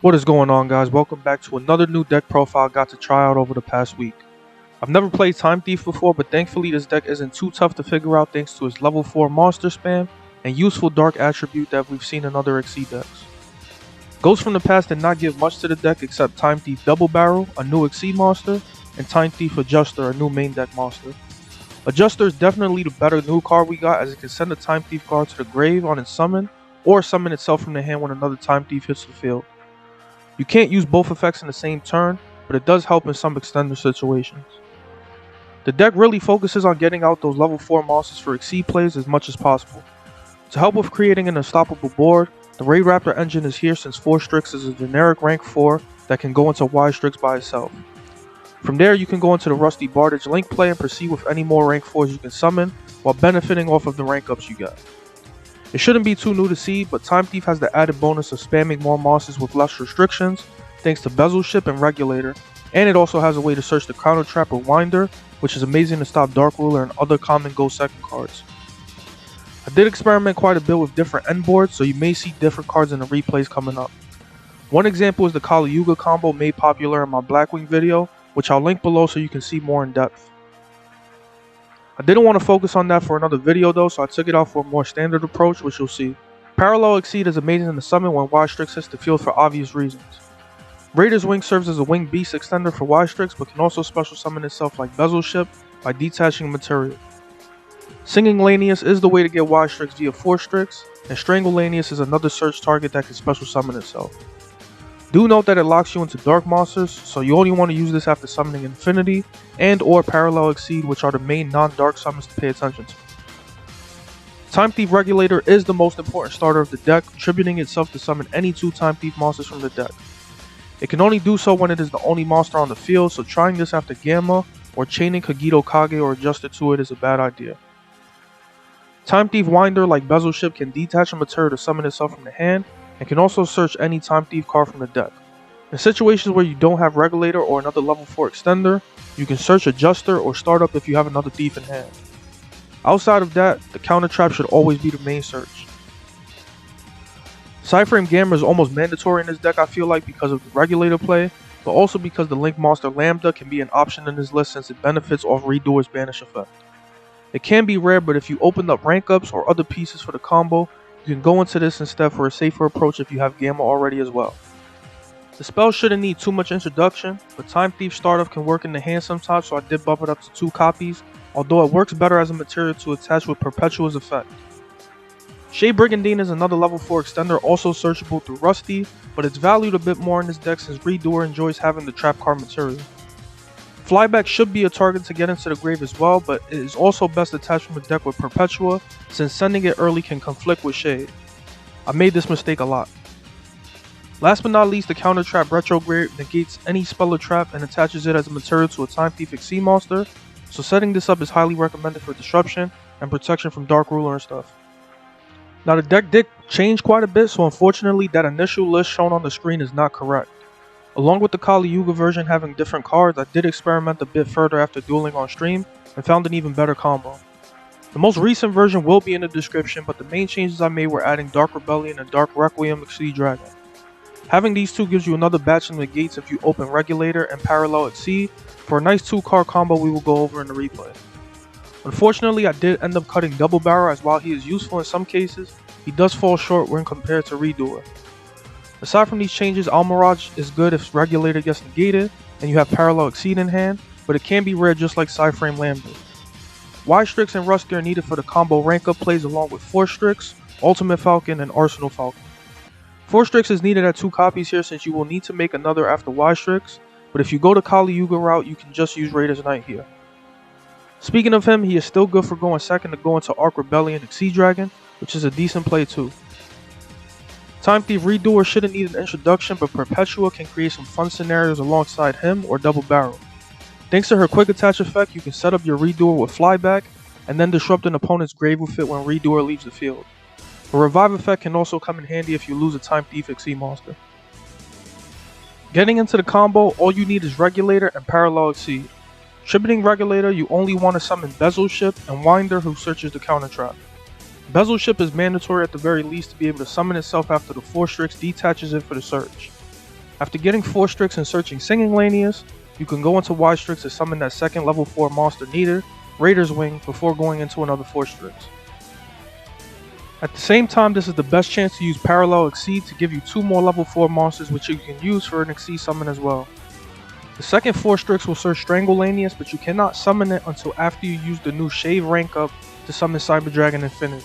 What is going on, guys? Welcome back to another new deck profile I got to try out over the past week. I've never played Time Thief before, but thankfully this deck isn't too tough to figure out thanks to its level 4 monster spam and useful dark attribute that we've seen in other XC decks. Ghosts from the past did not give much to the deck except Time Thief Double Barrel, a new XC monster, and Time Thief Adjuster, a new main deck monster. Adjuster is definitely the better new card we got, as it can send a Time Thief card to the grave on its summon, or summon itself from the hand when another Time Thief hits the field. You can't use both effects in the same turn, but it does help in some extender situations. The deck really focuses on getting out those level 4 monsters for XC plays as much as possible. To help with creating an unstoppable board, the Raidraptor engine is here since Force Strix is a generic rank 4 that can go into Y Strix by itself. From there you can go into the Rusty Bardage link play and proceed with any more rank 4s you can summon while benefiting off of the rank ups you get. It shouldn't be too new to see, but Time Thief has the added bonus of spamming more monsters with less restrictions thanks to Bezel and Regulator, and it also has a way to search the counter trap with Winder, which is amazing to stop Dark Ruler and other common go second cards. I did experiment quite a bit with different end boards, so you may see different cards in the replays coming up. One example is the Yuga combo made popular in my Blackwing video, which I'll link below so you can see more in depth. I didn't want to focus on that for another video though, so I took it out for a more standard approach, which you'll see. Parallel Exceed is amazing to summon when Y Strix hits the field for obvious reasons. Raider's Wing serves as a Wing Beast extender for Y Strix, but can also special summon itself like Bezel by detaching material. Singing Lanius is the way to get Y Strix via Force Strix, and Strangle Lanius is another search target that can special summon itself. Do note that it locks you into dark monsters, so you only want to use this after summoning Infinity and or Parallel Exceed, which are the main non-dark summons to pay attention to. Time Thief Regulator is the most important starter of the deck, contributing itself to summon any 2 Time Thief monsters from the deck. It can only do so when it is the only monster on the field, so trying this after Gamma or chaining Kagetokage or Adjuster to it is a bad idea. Time Thief Winder, like Bezel can detach a material to summon itself from the hand, and can also search any Time Thief card from the deck. In situations where you don't have Regulator or another level 4 extender, you can search Adjuster or Startup if you have another thief in hand. Outside of that, the counter trap should always be the main search. PSY-Frame Gamma is almost mandatory in this deck, I feel like, because of the Regulator play, but also because the Link Monster Lambda can be an option in this list since it benefits off Redoer's Banish effect. It can be rare, but if you opened up rank ups or other pieces for the combo, you can go into this instead for a safer approach if you have Gamma already as well. The spell shouldn't need too much introduction, but Time Thief Startup can work in the hand sometimes, so I did bump it up to 2 copies, although it works better as a material to attach with Perpetua's effect. Shade Brigandine is another level 4 extender also searchable through Rusty, but it's valued a bit more in this deck since Redoer enjoys having the trap card material. Flyback should be a target to get into the grave as well, but it is also best attached from a deck with Perpetua, since sending it early can conflict with Shade. I made this mistake a lot. Last but not least, the counter trap Retrograde negates any spell or trap and attaches it as a material to a Time Thief XC monster, so setting this up is highly recommended for disruption and protection from Dark Ruler and stuff. Now the deck did change quite a bit, so unfortunately that initial list shown on the screen is not correct. Along with the Yuga version having different cards, I did experiment a bit further after dueling on stream and found an even better combo. The most recent version will be in the description, but the main changes I made were adding Dark Rebellion and Dark Requiem XC Dragon. Having these 2 gives you another batch of negates if you open Regulator and Parallel XC for a nice 2-card combo we will go over in the replay. Unfortunately, I did end up cutting Double Barrel, as while he is useful in some cases, he does fall short when compared to Redoer. Aside from these changes, Almirage is good if Regulator gets negated and you have Parallel Exceed in hand, but it can be rare just like PSY-Frame Lambda. Y Strix and Rusty are needed for the combo rank up plays along with Force Strix, Ultimate Falcon, and Arsenal Falcon. Force Strix is needed at 2 copies here since you will need to make another after Y Strix, but if you go the Yuga route, you can just use Raider's Knight here. Speaking of him, he is still good for going second to go into Arc Rebellion XC Dragon, which is a decent play too. Time Thief Redoer shouldn't need an introduction, but Perpetua can create some fun scenarios alongside him or Double Barrel. Thanks to her quick attach effect, you can set up your Redoer with Flyback, and then disrupt an opponent's grave with it when Redoer leaves the field. A Revive effect can also come in handy if you lose a Time Thief XC monster. Getting into the combo, all you need is Regulator and Parallel Exceed. Tributing Regulator, you only want to summon Bezel and Winder, who searches the counter trap. Bezel is mandatory at the very least to be able to summon itself after the Force Strix detaches it for the search. After getting Force Strix and searching Singing Lanius, you can go into Y Strix to summon that second level 4 monster needed, Raider's Wing, before going into another Force Strix. At the same time, this is the best chance to use Parallel Exceed to give you 2 more level 4 monsters which you can use for an Exceed summon as well. The second Force Strix will search Strangle Lanius, but you cannot summon it until after you use the new Shave rank up to summon Cyber Dragon Infinity.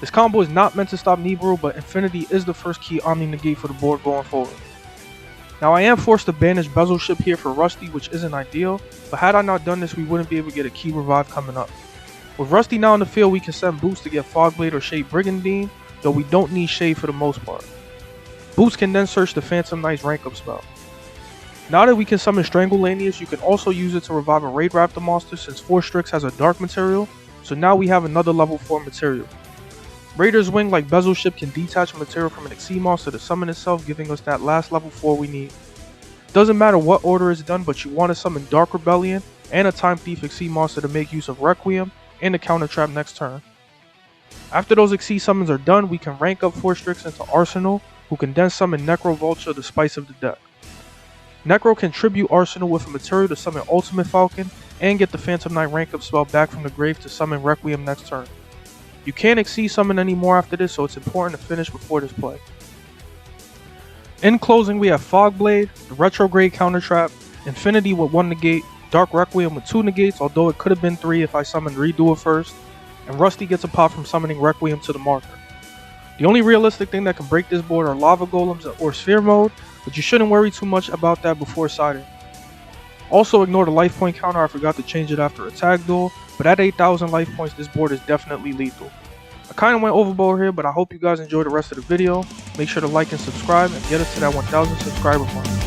This combo is not meant to stop Nibiru, but Infinity is the first key Omni Negate for the board going forward. Now I am forced to banish Bezel Ship here for Rusty, which isn't ideal, but had I not done this we wouldn't be able to get a key revive coming up. With Rusty now in the field, we can send Boots to get Fogblade or Shade Brigandine, though we don't need Shade for the most part. Boots can then search the Phantom Knight's rank up spell. Now that we can summon Strangle Lanius, you can also use it to revive a Raidraptor monster since Force Strix has a dark material, so now we have another level 4 material. Raider's Wing, like Bezel Ship, can detach a material from an Exceed monster to summon itself, giving us that last level 4 we need. Doesn't matter what order is done, but you want to summon Dark Rebellion and a Time Thief Exceed monster to make use of Requiem and a counter trap next turn. After those Exceed summons are done, we can rank up Force Strix into Arsenal, who can then summon Necro Vulture, the spice of the deck. Necro can tribute Arsenal with a material to summon Ultimate Falcon and get the Phantom Knight rank up spell back from the grave to summon Requiem next turn. You can't Exceed summon anymore after this, so it's important to finish before this play. In closing, we have Fogblade, the Retrograde counter trap, Infinity with 1 negate, Dark Requiem with 2 negates, although it could have been 3 if I summoned Redo it first, and Rusty gets a pop from summoning Requiem to the marker. The only realistic thing that can break this board are Lava Golems or Sphere mode, but you shouldn't worry too much about that before siding. Also ignore the life point counter, I forgot to change it after a tag duel, but at 8,000 life points this board is definitely lethal. I kinda went overboard here, but I hope you guys enjoyed the rest of the video. Make sure to like and subscribe and get us to that 1,000 subscriber mark.